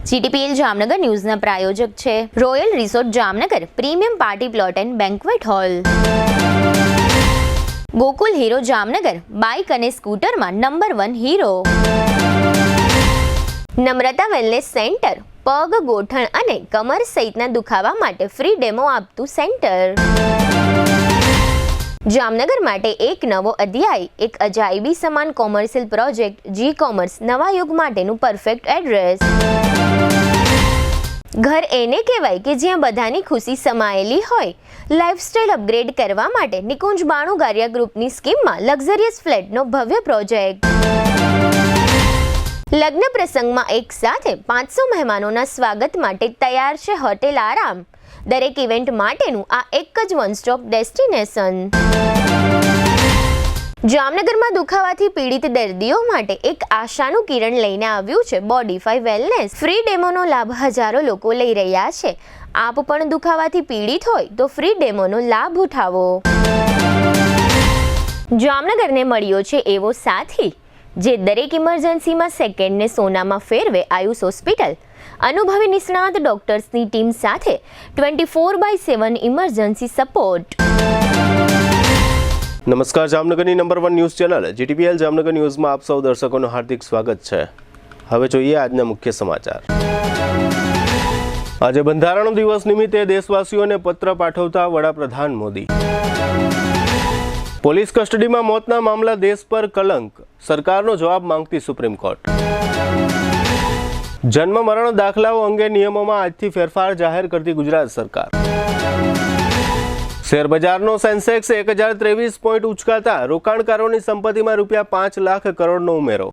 GTPL Jamnagar ન્યૂઝના પ્રાયોજક છે royal resort Jamnagar premium party plot and banquet hall. Gokul Hero Jamnagar bike અને સ્કૂટરમાં number 1 Hero. Namrata wellness centre પગ, ગોઠણ અને કમર સહિતના દુખાવા માટે ફ્રી ડેમો આપતું સેન્ટર. જામનગર માટે એક નવો અધ્યાય, એક અજાયબી સમાન કોમર્શિયલ પ્રોજેક્ટ જી કોમર્સ નવા યુગ માટેનું પરફેક્ટ એડ્રેસ. ઘર એને કહેવાય કે જ્યાં બધાની ખુશી સમાયેલી હોય. લાઇફસ્ટાઇલ અપગ્રેડ કરવા માટે નિકુંજ બાણુ ગારિયા ગ્રુપની સ્કીમમાં લક્ઝરિયસ ફ્લેટનો ભવ્ય પ્રોજેક્ટ. લગ્ન પ્રસંગમાં એક સાથે 500 મહેમાનોના સ્વાગત માટે તૈયાર છે હોટેલ આરામ. દરેક ઇવેન્ટ માટેનું આ એક જ વન સ્ટોપ ડેસ્ટિનેશન. જામનગરમાં દુખાવાથી પીડિત દર્દીઓ માટે એક આશાનું કિરણ લઈને આવ્યું છે બોડીફાઈ વેલનેસ. ફ્રી ડેમોનો લાભ હજારો લોકો લઈ રહ્યા છે. આપ પણ દુખાવાથી પીડિત હોય તો ફ્રી ડેમોનો લાભ ઉઠાવો. જામનગરને મળ્યો છે એવો સાથી જે દરેક ઇમરજન્સીમાં સેકન્ડને સોનામાં ફેરવે. આયુષ હોસ્પિટલ અનુભવી નિષ્ણાત ડોક્ટર્સની ટીમ સાથે 24/7 ઇમરજન્સી સપોર્ટ. નમસ્કાર, જામનગરની number 1 news channel GTPL Jamnagar ન્યૂઝમાં આપ સૌ દર્શકોનું હાર્દિક સ્વાગત છે. હવે જોઈએ આજના મુખ્ય સમાચાર. આજે બંધારણ દિવસ નિમિત્તે દેશવાસીઓને પત્ર પાઠવતા વડાપ્રધાન મોદી. પોલીસ કસ્ટડીમાં મોતના મામલા દેશ પર કલંક, સરકારનો જવાબ માંગતી સુપ્રીમ કોર્ટ. જન્મ મરણ દાખલાઓ અંગે નિયમોમાં આજથી ફેરફાર જાહેર કરતી ગુજરાત સરકાર. શેરબજારનો સેન્સેક્સ 1023 પોઈન્ટ ઉચકાતા રોકાણકારોની સંપત્તિમાં ₹5 લાખ કરોડનો ઉમેરો.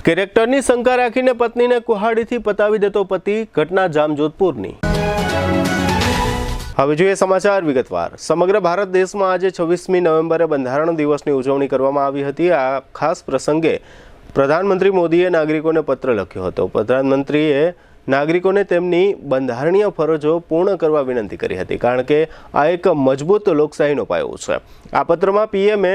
કેરેક્ટરની શંકા રાખીને પત્નીને કુહાડીથી પતાવી દેતો પતિ, ઘટના જામજોધપુરની. હવે જોઈએ સમાચાર વિગતવાર. સમગ્ર ભારત દેશમાં આજે 26મી નવેમ્બરે બંધારણ દિવસની ઉજવણી કરવામાં આવી હતી. આ ખાસ પ્રસંગે પ્રધાનમંત્રી મોદીએ નાગરિકોને પત્ર લખ્યો હતો. પ્રધાનમંત્રીએ નાગરિકોને તેમની બંધારણીય ફરજો પૂર્ણ કરવા વિનંતી કરી હતી, કારણ કે આ એક મજબૂત લોકશાહીનો પાયો છે. આ પત્રમાં પીએમએ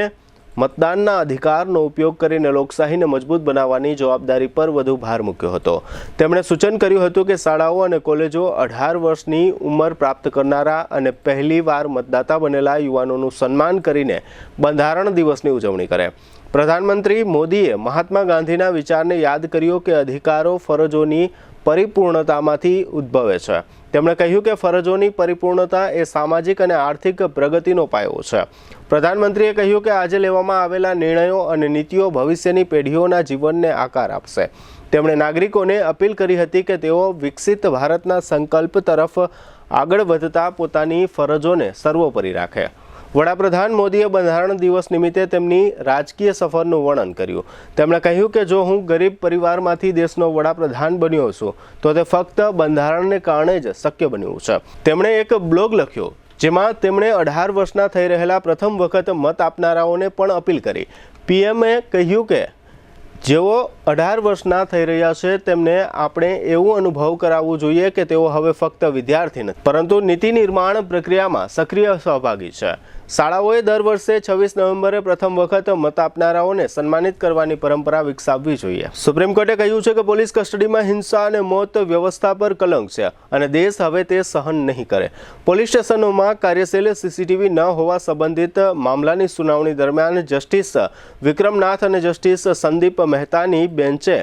મતદાનના અધિકારનો ઉપયોગ કરીને લોકશાહીને મજબૂત બનાવવાની જવાબદારી પર વધુ ભાર મૂક્યો હતો. તેમણે સૂચન કર્યું હતું કે શાળાઓ અને કોલેજો 18 વર્ષની ઉંમર પ્રાપ્ત કરનારા અને પહેલીવાર મતદાતા બનેલા યુવાનોનું સન્માન કરીને બંધારણ દિવસની ઉજવણી કરે. પ્રધાનમંત્રી મોદીએ મહાત્મા ગાંધીના વિચારને યાદ કર્યો કે અધિકારો ફરજોની પરિપૂર્ણતામાંથી ઉદ્ભવે છે. તેમણે કહ્યું કે ફરજોની પરિપૂર્ણતા એ સામાજિક અને આર્થિક પ્રગતિનો પાયો છે. પ્રધાનમંત્રીએ કહ્યું કે આજે લેવામાં આવેલા નિર્ણયો અને નીતિઓ ભવિષ્યની પેઢીઓના જીવનને આકાર આપશે. તેમણે નાગરિકોને અપીલ કરી હતી કે તેઓ વિકસિત ભારતના સંકલ્પ તરફ આગળ વધતા પોતાની ફરજોને સર્વોપરી રાખે. વડાપ્રધાન મોદીએ બંધારણ દિવસ નિમિત્તે તેમની રાજકીય સફરનું વર્ણન કર્યું. તેમણે કહ્યું કે જો હું ગરીબ પરિવારમાંથી દેશનો વડાપ્રધાન બન્યો છું તો તે ફક્ત બંધારણને કારણે જ શક્ય બન્યું છે. તેમણે એક બ્લોગ લખ્યો જેમાં તેમણે 18 વર્ષના થઈ રહેલા પ્રથમ વખત મત આપનારાઓને પણ અપીલ કરી. પીએમએ કહ્યું કે જેઓ 18 વર્ષના થઈ રહ્યા છે તેમને આપણે એવું અનુભવ કરાવવું જોઈએ કે તેઓ હવે ફક્ત વિદ્યાર્થી નથી, પરંતુ નીતિ નિર્માણ પ્રક્રિયામાં સક્રિય સહભાગી છે. શાળાઓએ દર વર્ષે 26 નવેમ્બરે પ્રથમ વખત મત આપનારાઓને સન્માનિત કરવાની પરંપરા વિકસાવવી જોઈએ. સુપ્રીમ કોર્ટે કહ્યું છે કે પોલીસ કસ્ટડીમાં હિંસા અને મોત વ્યવસ્થા પર કલંક છે અને દેશ હવે તે સહન નહીં કરે. પોલીસ સ્ટેશનોમાં કાર્યશીલ CCTV ન હોવા સંબંધિત મામલાની સુનાવણી દરમિયાન જસ્ટિસ વિક્રમનાથ અને જસ્ટિસ સંદીપ મહેતાની બેન્ચે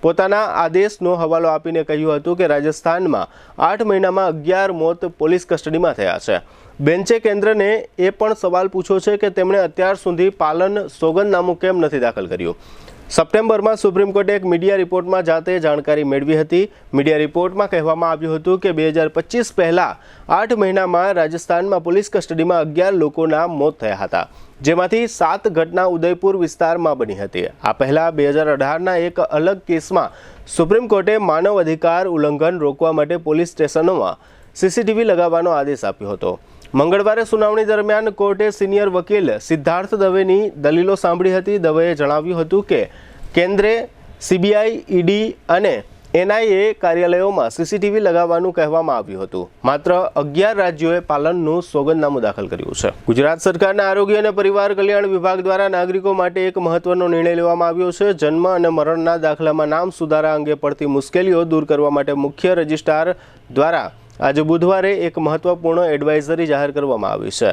પોતાના આદેશનો હવાલો આપીને કહ્યું હતું કે રાજસ્થાનમાં 8 મહિનામાં 11 મોત પોલીસ કસ્ટડીમાં થયા છે. બેન્ચે કેન્દ્રને એ પણ સવાલ પૂછ્યો છે કે તેમણે અત્યાર સુધી પાલન સોગંદનામું કેમ નથી દાખલ કર્યું. સપ્ટેમ્બરમાં સુપ્રીમ કોર્ટે એક મીડિયા રિપોર્ટમાં જાતે જાણકારી મેળવી હતી. મીડિયા રિપોર્ટમાં કહેવામાં આવ્યું હતું કે 2025 પહેલાં 8 મહિનામાં રાજસ્થાનમાં પોલીસ કસ્ટડીમાં 11 લોકોના મોત થયા હતા, જેમાંથી 7 ઘટના ઉદયપુર વિસ્તારમાં બની હતી. આ પહેલાં 2018ના એક અલગ કેસમાં સુપ્રીમ કોર્ટે માનવ અધિકાર ઉલ્લંઘન રોકવા માટે પોલીસ સ્ટેશનોમાં CCTV લગાવવાનો આદેશ આપ્યો હતો. મંગળવારે સુનાવણી દરમિયાન કોર્ટે સિનિયર વકીલ સિદ્ધાર્થ દવેની દલીલો સાંભળી હતી. દવેએ જણાવ્યું હતું કે કેન્દ્રે CBI, ED અને એનઆઈએ કાર્યાલયોમાં સીસીટીવી લગાવવાનું કહેવામાં આવ્યું હતું. માત્ર 11 રાજ્યોએ પાલનનું સોગંદનામું દાખલ કર્યું છે. ગુજરાત સરકારના આરોગ્ય અને પરિવાર કલ્યાણ વિભાગ દ્વારા નાગરિકો માટે એક મહત્વનો નિર્ણય લેવામાં આવ્યો છે. જન્મ અને મરણના દાખલામાં નામ સુધારા અંગે પડતી મુશ્કેલીઓ દૂર કરવા માટે મુખ્ય રજિસ્ટ્રાર દ્વારા આજે બુધવારે એક મહત્વપૂર્ણ એડવાઇઝરી જાહેર કરવામાં આવી છે.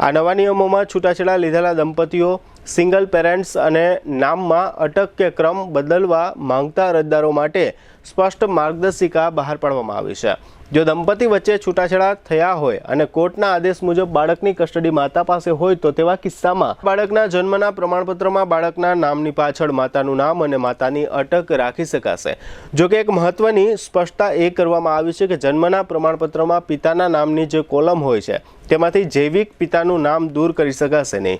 આ નવા નિયમોમાં છૂટાછેડા લીધેલા દંપતીઓ, સિંગલ પેરેન્ટ્સ અને નામમાં અટક કે ક્રમ બદલવા માંગતા અરજદારો માટે સ્પષ્ટ માર્ગદર્શિકા બહાર પાડવામાં આવી છે. જો દંપતી વચ્ચે છૂટાછેડા થયા હોય અને કોર્ટના આદેશ મુજબ બાળકની કસ્ટડી માતા પાસે હોય તો તેવા કિસ્સામાં બાળકના જન્મના પ્રમાણપત્રમાં બાળકના નામની પાછળ માતાનું નામ અને માતાની અટક રાખી શકાશે. જો કે એક મહત્વની સ્પષ્ટતા એ કરવામાં આવી છે કે જન્મના પ્રમાણપત્રમાં પિતાના નામની જે કોલમ હોય છે તેમાંથી જૈવિક પિતાનું નામ દૂર કરી શકાશે નહીં.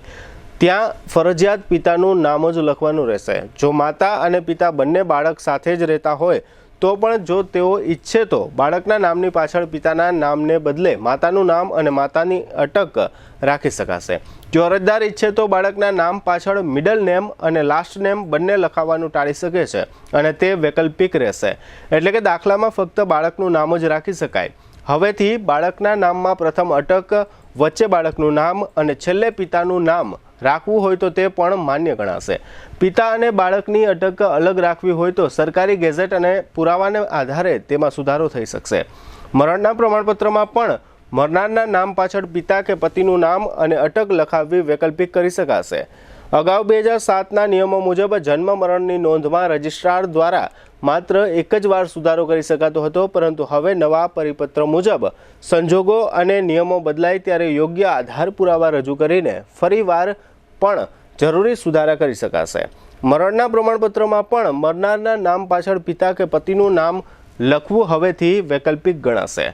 ત્યાં ફરજિયાત પિતાનું નામ જ લખવાનું રહેશે. જો માતા અને પિતા બંને બાળક સાથે જ રહેતા હોય તો પણ જો તેઓ ઈચ્છે તો બાળકના નામની પાછળ પિતાના નામને બદલે માતાનું નામ અને માતાની અટક રાખી શકાશે. જો અરજદાર ઈચ્છે તો બાળકના નામ પાછળ મિડલ નેમ અને લાસ્ટ નેમ બંને લખાવવાનું ટાળી શકે છે અને તે વૈકલ્પિક રહેશે. એટલે કે દાખલામાં ફક્ત બાળકનું નામ જ રાખી શકાય. હવેથી બાળકના નામમાં પ્રથમ અટક, વચ્ચે બાળકનું નામ અને છેલ્લે પિતાનું નામ રાખવું હોય તો તે પણ માન્ય ગણાશે. પિતા અને બાળકની અટક અલગ રાખવી હોય તો સરકારી ગેઝેટ અને પુરાવાને આધારે તેમાં સુધારો થઈ શકશે. મરણના પ્રમાણપત્રમાં પણ મરનારના નામ પાછળ પિતા કે પતિનું નામ અને અટક લખાવવી વૈકલ્પિક કરી શકાશે. અગાઉ 2007ના નિયમો મુજબ જન્મ મરણની નોંધમાં રજિસ્ટ્રાર દ્વારા માત્ર એક જ વાર સુધારો કરી શકાતો હતો, પરંતુ હવે નવા પરિપત્ર મુજબ સંજોગો અને નિયમો બદલાય ત્યારે યોગ્ય આધાર પુરાવા રજૂ કરીને ફરીવાર પણ જરૂરી સુધારા કરી શકાશે. મરણના પ્રમાણપત્રમાં પણ મરનારના નામ પાછળ પિતા કે પતિનું નામ લખવું હવેથી વૈકલ્પિક ગણાશે.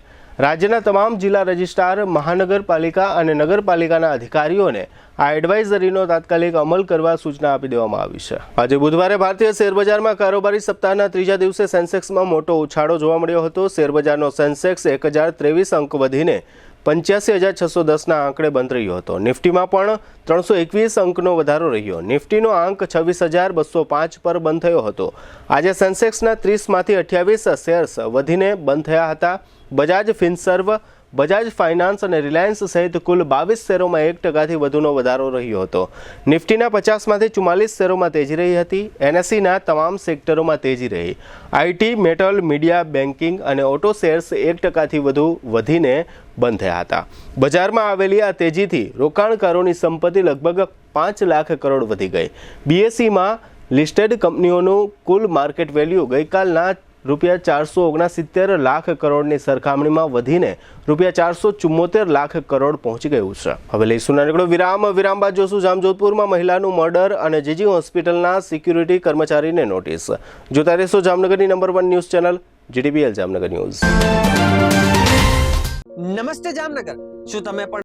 રાજ્યના તમામ જિલ્લા રજિસ્ટ્રાર, મહાનગરપાલિકા અને નગરપાલિકાના અધિકારીઓને આ એડવાઇઝરીનો તાત્કાલિક અમલ કરવા સૂચના આપી દેવામાં આવી છે. આજે બુધવારે ભારતીય શેરબજારમાં કારોબારી સપ્તાહના ત્રીજા દિવસે સેન્સેક્સમાં મોટો ઉછાળો જોવા મળ્યો હતો. શેરબજારનો સેન્સેક્સ 1023 અંક વધીને 85,610ના આંકડે બંધ રહ્યો હતો. નિફ્ટીમાં પણ 321 અંકનો વધારો રહ્યો. નિફ્ટીનો આંક 26,205 પર બંધ થયો હતો. આજે સેન્સેક્સના 30માંથી 28 શેર્સ વધીને બંધ થયા હતા. બજાજ ફિનસર્વ, બજાજ ફાઇનાન્સ અને રિલાયન્સ સહિત કુલ 22 શેરોમાં 1%થી વધુનો વધારો રહ્યો હતો. નિફ્ટીના 50માંથી 44 શેરોમાં તેજી રહી હતી. એનએસઈના તમામ સેક્ટરોમાં તેજી રહી. આઈટી, મેટલ, મીડિયા, બેન્કિંગ અને ઓટો શેર્સ 1%થી વધુ વધીને બંધ થયા હતા. બજારમાં આવેલી આ તેજીથી રોકાણકારોની સંપત્તિ લગભગ 5 લાખ કરોડ વધી ગઈ. બીએસઈમાં લિસ્ટેડ કંપનીઓનું કુલ માર્કેટ વેલ્યુ ગઈકાલના ₹469 લાખ કરોડની સરખામણીમાં વધીને ₹474 લાખ કરોડ પહોંચી ગયું છે. હવે લઈશું નાનકડો વિરામ બાદ જોશું જામજોધપુરમાં મહિલાનું મર્ડર અને જીજી હોસ્પિટલના સિક્યુરિટી કર્મચારીને નોટિસ. જોતા રહેશો જામનગરની number 1 news channel GDPL Jamnagar news. નમસ્તે જામનગર. શું તમે પણ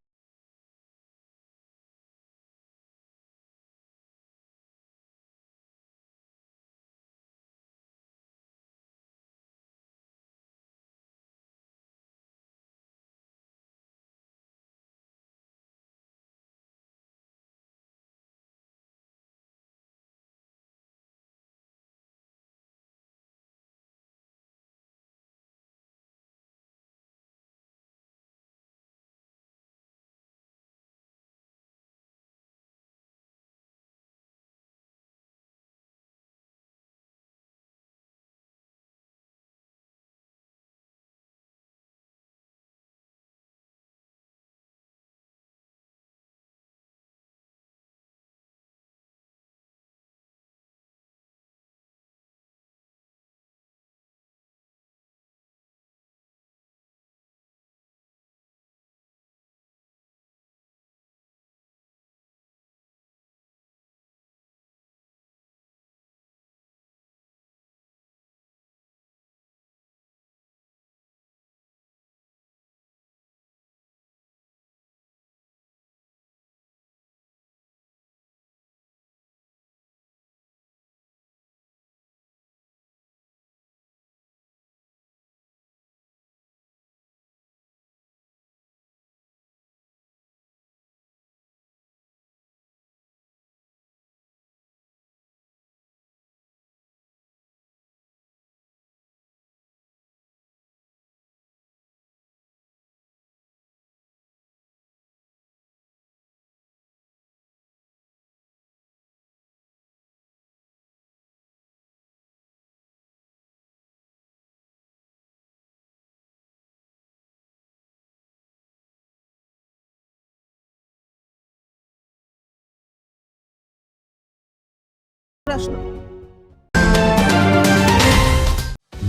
પ્રશ્ન.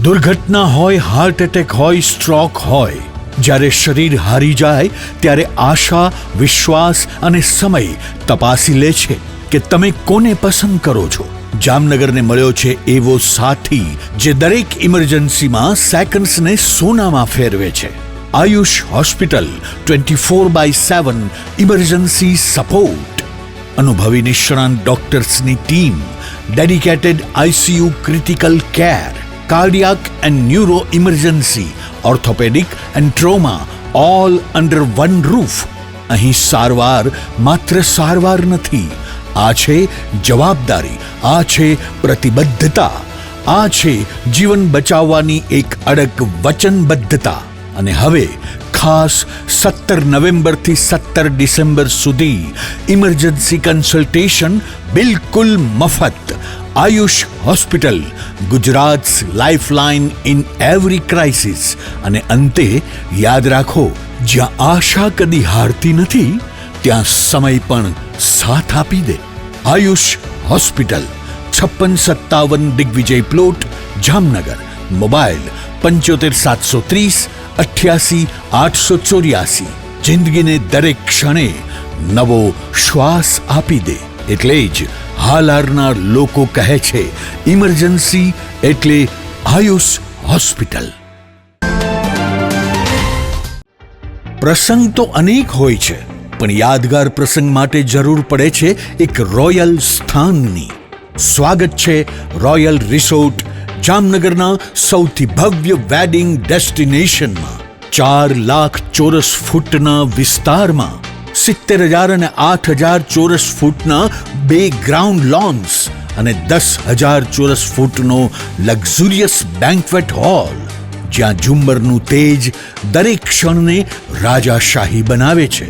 દુર્ઘટના હોય, હાર્ટ એટેક હોય, સ્ટ્રોક હોય, જ્યારે શરીર હારી જાય ત્યારે આશા, વિશ્વાસ અને સમય તપાસી લે છે કે તમે કોને પસંદ કરો છો. જામનગરને મળ્યો છે એવો સાથી જે દરેક ઇમરજન્સીમાં સેકન્ડ્સને સોનામાં ફેરવે છે. Ayush hospital 24/7 emergency support. અનુભવી નિષ્ણાંત ડોક્ટર્સની team, dedicated ICU critical care, cardiac and neuro emergency, orthopaedic and trauma, all under one roof. અહીં સારવાર માત્ર સારવાર નથી, આ છે જવાબદારી, આ છે પ્રતિબદ્ધતા, આ છે જીવન બચાવવાની એક અડગ વચનબદ્ધતા. અને હવે ખાસ 17 નવેમ્બરથી 17 ડિસેમ્બર સુધી ઇમરજન્સી કન્સલ્ટેશન બિલકુલ મફત. Ayush hospital, Gujarat's lifeline in every crisis. અને અંતે યાદ રાખો, જ્યાં આશા કદી હારતી નથી ત્યાં સમય પણ સાથ આપી દે. Ayush hospital, 5657 Digvijay plot, Jamnagar. Mobile 75 730 88 884. જિંદગીને દરેક ક્ષણે નવો શ્વાસ આપી દે. એટલે જ હાલારના લોકો કહે છે ઇમરજન્સી એટલે આયુષ હોસ્પિટલ. પ્રસંગ તો અનેક હોય છે, પણ યાદગાર પ્રસંગ માટે જરૂર પડે છે એક રોયલ સ્થાનની. સ્વાગત છે રોયલ રિસોર્ટ, જામનગરના સૌથી ભવ્ય વેડિંગ ડેસ્ટિનેશનમાં. 4 લાખ ચોરસ ફૂટના વિસ્તારમાં 70,000 અને 8,000 ચોરસ ફૂટના 2 ગ્રાઉન્ડ લોન્સ અને 10,000 ચોરસ ફૂટનો લક્ઝુરિયસ બેન્ક્વેટ હોલ, જ્યાં ઝુમ્મરનું તેજ દરેક ક્ષણને રાજાશાહી બનાવે છે.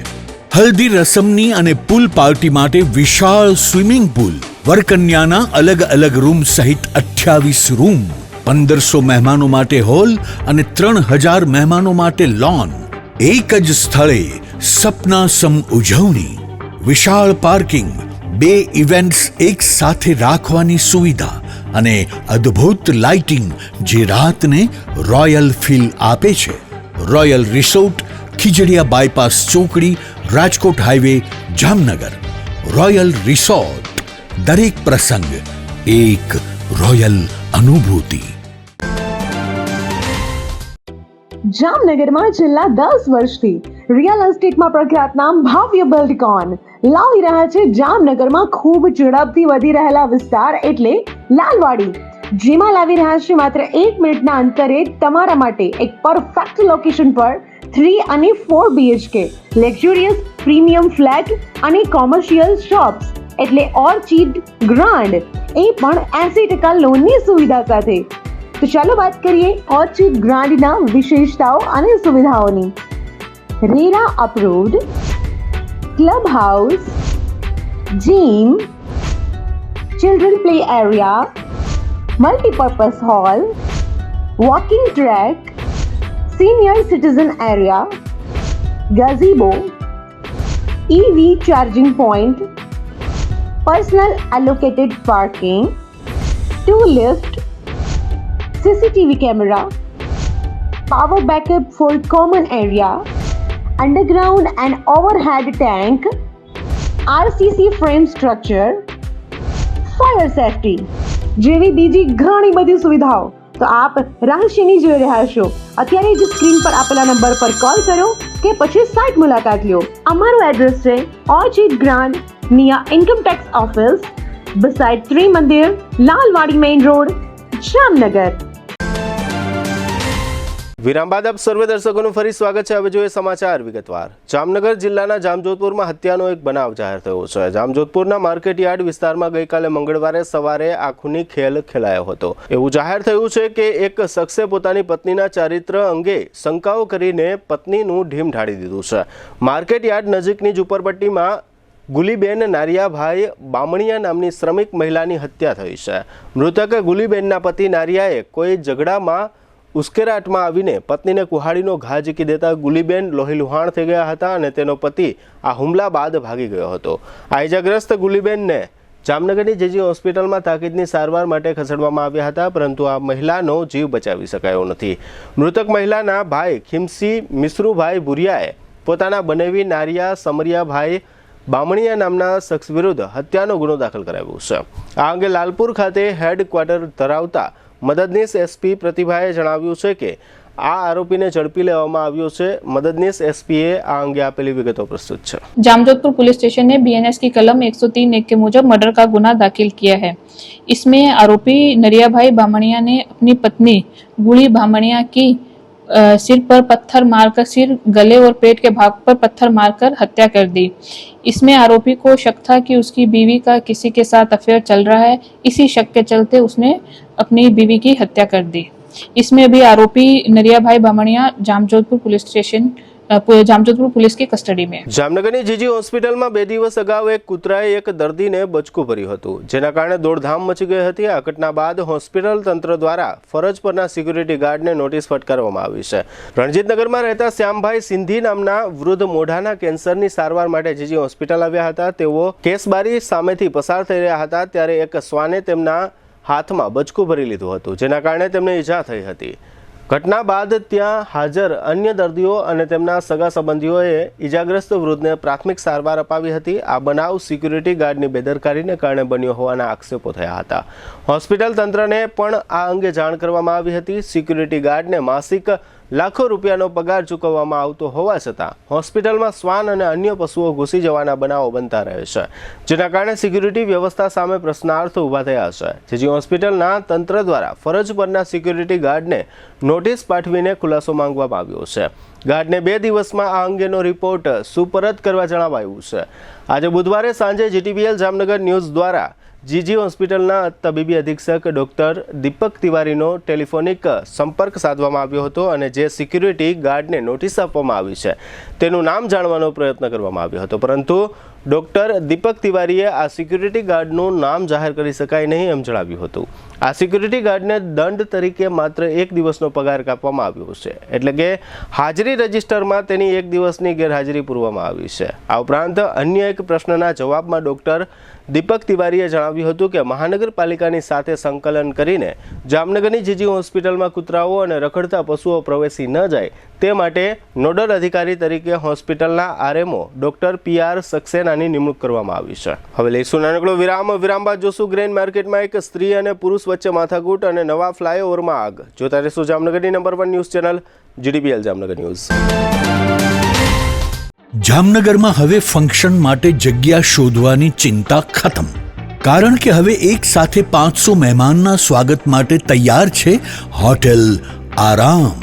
હલ્દી રસમની અને પૂલ પાર્ટી માટે વિશાળ સ્વિમિંગ પૂલ, વરકન્યાના અલગ અલગ રૂમ સહિત 28 રૂમ, 1500 મહેમાનો માટે હોલ અને 3000 મહેમાનો માટે લોન. એક જ સ્થળે સપના સમ ઉજવણી, વિશાળ પાર્કિંગ, 2 ઇવેન્ટ્સ એક સાથે રાખવાની સુવિધા અને અદ્ભુત લાઇટિંગ જે રાતને રોયલ ફીલ આપે છે. રોયલ રિસોર્ટ, ખીજડીયા બાયપાસ ચોકડી, Rajkot highway, Jamnagar. Royal resort, દરેક પ્રસંગ એક રોયલ અનુભૂતિ. જામનગરમાં છેલ્લા 10 વર્ષથી રિયલ એસ્ટેટમાં પ્રખ્યાત નામ ભવ્ય બિલ્ડકોન લાવી રહ્યા છે જામનગરમાં ખૂબ ઝડપથી વધી રહેલા વિસ્તાર એટલે લાલવાડી, જેમાં લાવી રહ્યા છે માત્ર 1 મિનિટના અંતરે તમારા માટે એક પરફેક્ટ લોકેશન પર 3 અને 4 BHK લક્ઝુરિયસ પ્રીમિયમ ફ્લેટ અને કોમર્શિયલ શોપ્સ એટલે ઓર્ચિડ ગ્રાન્ડ, એ પણ 80% લોનની સુવિધા સાથે. તો ચાલો વાત કરીએ ઓર્ચિડ ગ્રાન્ડના વિશેષતાઓ અને સુવિધાઓની. RERA approved, club house, gym, children play area, multipurpose hall, walking track, senior citizen area, gazebo, EV charging point, personal allocated parking, 2 lift, CCTV camera, power backup for common area, underground and overhead tank, RCC frame structure, fire safety જેવી બીજી ઘણી બધી સુવિધાઓ તો આપ રાશિની જોઈ રહ્યા છો. અત્યારે જ સ્ક્રીન પર આપેલા નંબર પર કોલ કરો કે પછી સાઇટ મુલાકાત લો. અમારું એડ્રેસ છે orchid grand near Income Tax Office, beside Tri Mandir, Lalwadi Main Road, Jamnagar. વિરામ બાદ આપ સર્વે દર્શકોનું ફરી સ્વાગત છે. હવે જોઈએ સમાચાર વિગતવાર. જામનગર જિલ્લાના જામજોધપુરમાં હત્યાનો એક બનાવ જાહેર થયો છે. જામજોધપુરના માર્કેટ યાર્ડ વિસ્તારમાં ગઈકાલે મંગળવારે સવારે આંખોની ખેલ ખેલાયો હતો. એવું જાહેર થયું છે કે એક શખ્સે પોતાની પત્નીના ચારિત્ર અંગે શંકાઓ કરીને પત્નીનું ઢીમ ઢાળી દીધું છે. માર્કેટ યાર્ડ નજીકની ઝુંપડપટ્ટીમાં ગુલીબેન નારિયાભાઈ બામણીયા નામની શ્રમિક મહિલાની હત્યા થઈ છે. મૃતક ગુલીબેનના પતિ નારિયાએ કોઈ ઝઘડામાં ઉશ્કેરાટમાં આવીને પત્નીને કુહાડીનો ઘા ઝીકી દેતા ગુલીબેન લોહીલુહાણ થઈ ગયા હતા અને તેનો પતિ આ હુમલા બાદ ભાગી ગયો હતો. આ ઇજાગ્રસ્ત ગુલીબેનને જામનગરની જેજી હોસ્પિટલમાં તાકીદની સારવાર માટે ખસેડવામાં આવ્યા હતા, પરંતુ આ મહિલાનો જીવ બચાવી શકાયો નથી. મૃતક મહિલાના ભાઈ ખીમસી મિશ્રુભાઈ ભુરિયાએ પોતાના બનેવી નારિયા સમરિયાભાઈ બામણીયા નામના શખ્સ વિરુદ્ધ હત્યાનો ગુનો દાખલ કરાવ્યો છે. આ અંગે લાલપુર ખાતે હેડક્વાર્ટર ધરાવતા મદદનીશ એસપી પ્રતિભાએ જણાવ્યું છે કે આ આરોપીને ઝડપી લેવામાં આવ્યો છે. મદદનીશ એસપીએ આ અંગે આપેલી વિગતો પ્રસ્તુત છે. जामजोधपुर पुलिस स्टेशन ने बीएनएस की कलम 103(1) के मुजब मर्डर का गुना दाखिल किया है. इसमें आरोपी नरिया भाई बामणिया ने अपनी पत्नी गुड़ी बामणिया की सिर पर पत्थर मारकर सिर, गले और पेट के भाग पर पत्थर मारकर हत्या कर दी. इसमें आरोपी को शक था कि उसकी बीवी का किसी के साथ अफेयर चल रहा है. इसी शक के चलते उसने अपनी बीवी की हत्या कर दी. इसमें अभी आरोपी नरिया भाई बामणिया जामजोधपुर पुलिस की कस्टडी में. જામનગરની જીજી હોસ્પિટલમાં 2 દિવસ અગાઉ એક કૂતરાએ એક દર્દીને બચકું ભર્યું હતું, જેના કારણે દોડધામ મચી ગઈ હતી. આ ઘટના બાદ હોસ્પિટલ તંત્ર દ્વારા ફરજ પરના સિક્યુરિટી ગાર્ડને નોટિસ ફટકારવામાં આવી છે. રણજીતનગરમાં રહેતા શ્યામભાઈ સિંધી નામના વૃદ્ધ મોઢાના કેન્સરની સારવાર માટે જીજી હોસ્પિટલ આવ્યા હતા. તેઓ કેસબારી સામેથી પસાર થઈ રહ્યા હતા ત્યારે એક શ્વાને તેમના હાથમાં બચકું ભરી લીધું હતું, જેના કારણે તેમને ઈજા થઈ હતી. ઘટના બાદ ત્યાં હાજર અન્ય દર્દીઓ અને તેમના સગા સંબંધીઓએ ઈજાગ્રસ્ત વૃદ્ધને પ્રાથમિક સારવાર અપાવી હતી. આ બનાવ સિક્યુરિટી ગાર્ડની બેદરકારીને કારણે બન્યો હોવાના આક્ષેપો થયા હતા. હોસ્પિટલ તંત્રને પણ આ અંગે જાણ કરવામાં આવી હતી. સિક્યુરિટી ગાર્ડને માસિક લાખો રૂપિયાનો પગાર ચૂકવવામાં આવતો હોવા છતાં હોસ્પિટલમાં શ્વાન અને અન્ય પશુઓ ઘૂસી જવાના બનાવો બનતા રહે છે, જેના કારણે સિક્યુરિટી વ્યવસ્થા સામે પ્રશ્નાર્થ ઊભા થયા છે. જેજી હોસ્પિટલના તંત્ર દ્વારા ફરજ પરના સિક્યુરિટી ગાર્ડને નોટિસ પાઠવીને ખુલાસો માંગવામાં આવ્યો છે. ગાર્ડને 2 દિવસમાં આ અંગેનો રિપોર્ટ સુપરત કરવા જણાવાયું છે. આજે બુધવારે સાંજે જીટીબીએલ જામનગર ન્યૂઝ દ્વારા જીજી હોસ્પિટલના તબીબી અધિક્ષક ડૉક્ટર દીપક તિવારીનો ટેલિફોનિક સંપર્ક સાધવામાં આવ્યો હતો અને જે સિક્યુરિટી ગાર્ડને નોટિસ આપવામાં આવી છે તેનું નામ જાણવાનો પ્રયત્ન કરવામાં આવ્યો હતો, પરંતુ ડૉક્ટર દીપક તિવારીએ આ સિક્યુરિટી ગાર્ડનું નામ જાહેર કરી શકાય નહીં એમ જણાવ્યું હતું. આ સિક્યુરિટી ગાર્ડને દંડ તરીકે માત્ર 1 દિવસનો પગાર કાપવામાં આવ્યો છે, એટલે કે હાજરી રજિસ્ટરમાં તેની 1 દિવસની ગેરહાજરી પૂરવામાં આવી છે. આ ઉપરાંત અન્ય એક પ્રશ્નના જવાબમાં ડૉક્ટર દીપક તિવારીએ જણાવ્યું હતું કે મહાનગરપાલિકાની સાથે સંકલન કરીને જામનગરની જીજી હોસ્પિટલમાં કૂતરાઓ અને રખડતા પશુઓ પ્રવેશી ન જાય તે માટે નોડલ અધિકારી તરીકે હોસ્પિટલના આરએમઓ ડૉક્ટર PR સક્સેનાની નિમણૂક કરવામાં આવી છે. હવે લઈશું નાનકડો વિરામ બાદ જોશું ગ્રેન માર્કેટમાં એક સ્ત્રી અને પુરુષ વચ્ચે માથાકૂટ અને નવા ફ્લાયઓવરમાં આગ. જોતા રહેશું જામનગરની number 1 news channel GTBL Jamnagar news. જામનગરમાં હવે ફંક્શન માટે જગ્યા શોધવાની ચિંતા ખતમ, કારણ કે હવે એક સાથે 500 મહેમાનના સ્વાગત માટે તૈયાર છે હોટેલ આરામ.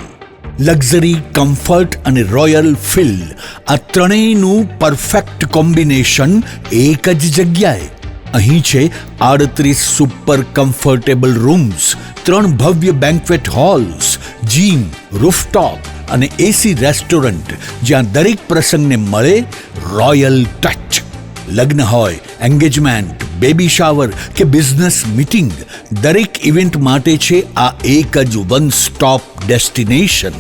લક્ઝરી, કમ્ફર્ટ અને રોયલ ફીલ, આ ત્રણેયનું પરફેક્ટ કોમ્બિનેશન એક જ જગ્યાએ. અહીં છે 38 સુપર કમ્ફર્ટેબલ રૂમ્સ, 3 ભવ્ય બેન્ક્વેટ હોલ્સ, જીમ, રૂફટોપ અને એસી રેસ્ટોરન્ટ, જ્યાં દરેક પ્રસંગને મળે રોયલ ટચ. લગ્ન હોય, એન્ગેજમેન્ટ, બેબી શાવર કે બિઝનેસ મીટિંગ, દરેક ઇવેન્ટ માટે છે આ એક જ વન સ્ટોપ ડેસ્ટિનેશન.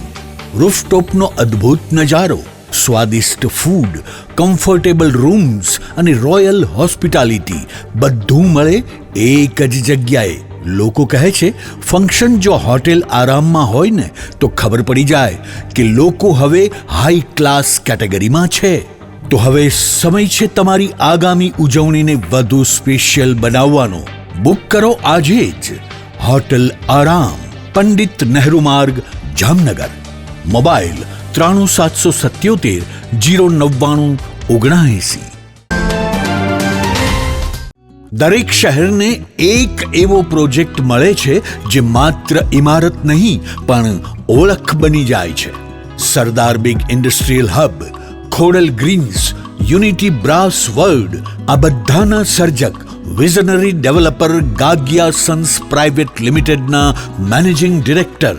રૂફટોપનો અદ્ભુત નજારો, સ્વાદિષ્ટ ફૂડ, કમ્ફર્ટેબલ રૂમ્સ અને રોયલ હોસ્પિટાલિટી બધું મળે એક જ જગ્યાએ. લોકો કહે છે ફંક્શન જો હોટેલ આરામમાં હોય ને તો ખબર પડી જાય કે લોકો હવે હાઈ ક્લાસ કેટેગરીમાં છે. તો હવે સમય છે તમારી આગામી ઉજવણીને વધુ સ્પેશિયલ બનાવવાનો. બુક કરો આજે જ હોટેલ આરામ, પંડિત નહેરુ માર્ગ, જામનગર. મોબાઈલ 93777 09979. દરેક શહેરને એક એવો પ્રોજેક્ટ મળે છે જે માત્ર ઇમારત નહીં પણ ઓળખ બની જાય છે. Sardar big industrial hub, Khodal greens, unity brass world, આ બધાના સર્જક visionary developer Gagiya sons private લિમિટેડના મેનેજિંગ ડિરેક્ટર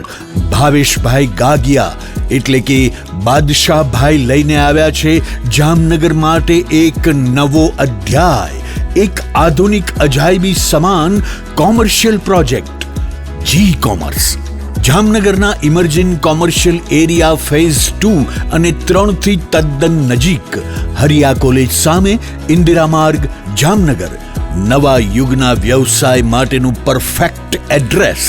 ભાવેશભાઈ ગાગિયા એટલે કે બાદશાહભાઈ લઈને આવ્યા છે જામનગર માટે એક નવો અધ્યાય, એક આધુનિક અજાયબી સમાન કોમર્શિયલ પ્રોજેક્ટ જી કોમર્સ. જામનગરના ઇમર્જિંગ કોમર્શિયલ એરિયા ફેઝ 2 અને 3 થી તદ્દન નજીક, હરિયા કોલેજ સામે, ઇન્દિરા માર્ગ, જામનગર. નવા યુગના વ્યવસાય માટેનું પરફેક્ટ એડ્રેસ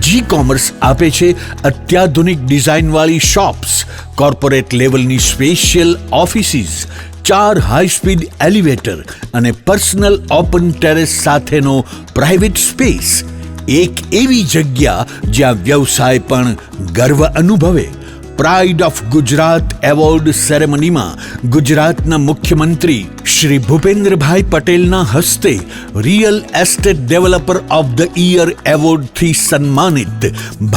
જી કોમર્સ આપે છે અત્યાધુનિક ડિઝાઇનવાળી શોપ્સ, કોર્પોરેટ લેવલની special offices, 4 high speed elevator અને પર્સનલ ઓપન ટેરેસ સાથેનો પ્રાઇવેટ સ્પેસ. એક એવી જગ્યા જ્યાં વ્યવસાય પણ ગર્વ અનુભવે. પ્રાઇડ ઓફ ગુજરાત એવોર્ડ સેરેમનીમાં ગુજરાતના મુખ્યમંત્રી શ્રી ભૂપેન્દ્રભાઈ પટેલના હસ્તે real estate developer of the year એવોર્ડથી સન્માનિત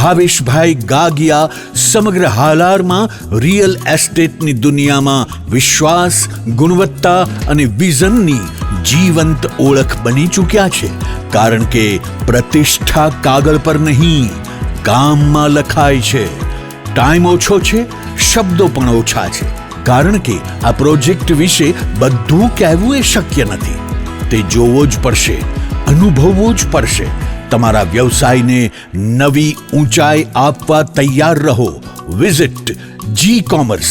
ભાવેશભાઈ ગાગિયા સમગ્ર હાલારમાં રિયલ એસ્ટેટની દુનિયામાં વિશ્વાસ, ગુણવત્તા અને વિઝનની જીવંત ઓળખ બની ચૂક્યા છે. કારણ કે પ્રતિષ્ઠા કાગળ પર નહીં, કામમાં લખાય છે. ટાઈમ ઓછો છે, શબ્દો પણ ઓછા છે, કારણ કે આ પ્રોજેક્ટ વિશે બધું કહેવું એ શક્ય નથી. તે જોવો જ પડશે, અનુભવવું જ પડશે. તમારા વ્યવસાયને નવી ઊંચાઈ આપવા તૈયાર રહો. વિઝિટ જી કોમર્સ,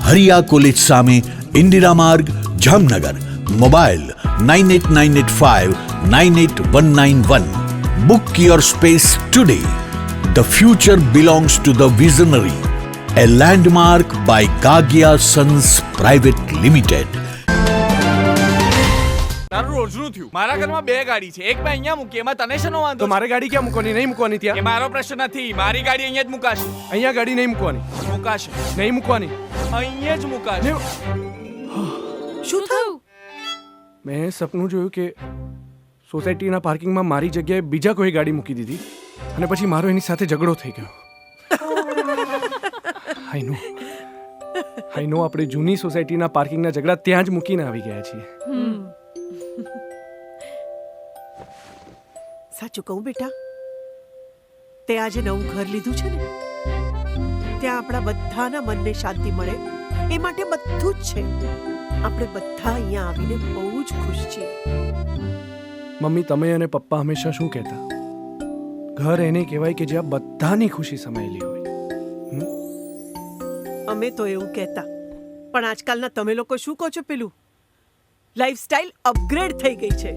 હરિયા કોલેજ સામે, ઇન્દિરા માર્ગ, Jamnagar. Mobile 9895981191. Book your space today. The future belongs to the visionary. A landmark by Gagia Sons Private Limited. તારું રોજનું થયું. મારા ઘરમાં 2 ગાડી છે, એક મેં અહીંયા મૂકી, એમાં તને શેનો વાંધો? તો મારે ગાડી ક્યાં મૂકવાની? નહીં મૂકવાની ત્યાં. એ મારો પ્રશ્ન નથી. મારી ગાડી અહીંયા જ મુકાશે. અહીંયા ગાડી નહીં મૂકવાની. મુકાશે. નહીં મૂકવાની. અહીંયા જ મુકાશે. શું થયું? મેં સપનું જોયું કે સોસાયટીના પાર્કિંગમાં મારી જગ્યાએ બીજા કોઈ ગાડી મૂકી દીધી અને પછી મારો એની સાથે ઝઘડો થઈ ગયો. આઈ નો આપણે જૂની સોસાયટીના પાર્કિંગના ઝઘડા ત્યાં જ મૂકીને આવી ગયા છીએ. સાચું કહું બેટા, તે આજે નવું ઘર લીધું છે ને, ત્યાં આપણા બધાના મનને શાંતિ મળે એ માટે બધું જ છે. આપણે બધા અહીંયા આવીને બહુ જ ખુશ છીએ. મમ્મી, તમે અને પપ્પા હંમેશા શું કહેતા? ઘર એને કહેવાય કે જ્યાં બધાની ખુશી સમાયેલી હોય. અમે તો એવું કહેતા, પણ આજકાલના તમે લોકો શું કહો છો? પેલું લાઈફસ્ટાઈલ અપગ્રેડ થઈ ગઈ છે.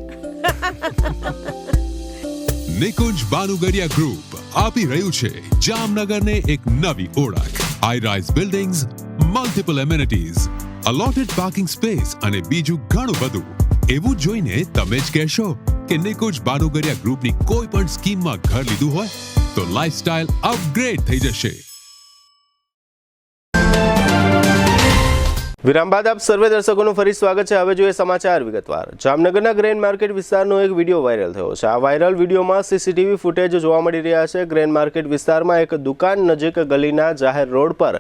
નિકુંજ બાનુગડિયા ગ્રુપ આપી રહ્યું છે જામનગરને એક નવી ઓળખ. High rise buildings, multiple amenities, allotted parking space અને બીજું ઘણું બધું. એવું જોઈને તમે જ કહેશો કે નિકુંજ બાનુગડિયા ગ્રુપની કોઈ પણ સ્કીમમાં ઘર લીધું હોય તો લાઈફસ્ટાઈલ અપગ્રેડ થઈ જશે. વિરામ બાદ આપ સર્વે દર્શકોનું ફરી સ્વાગત છે. હવે જોઈએ સમાચાર વિગતવાર. જામનગરના ગ્રેન માર્કેટ વિસ્તારનો એક વિડીયો વાયરલ થયો છે. આ વાયરલ વિડીયોમાં સીસીટીવી ફૂટેજ જોવા મળી રહ્યા છે. ગ્રેન માર્કેટ વિસ્તારમાં એક દુકાન નજીક ગલીના જાહેર રોડ પર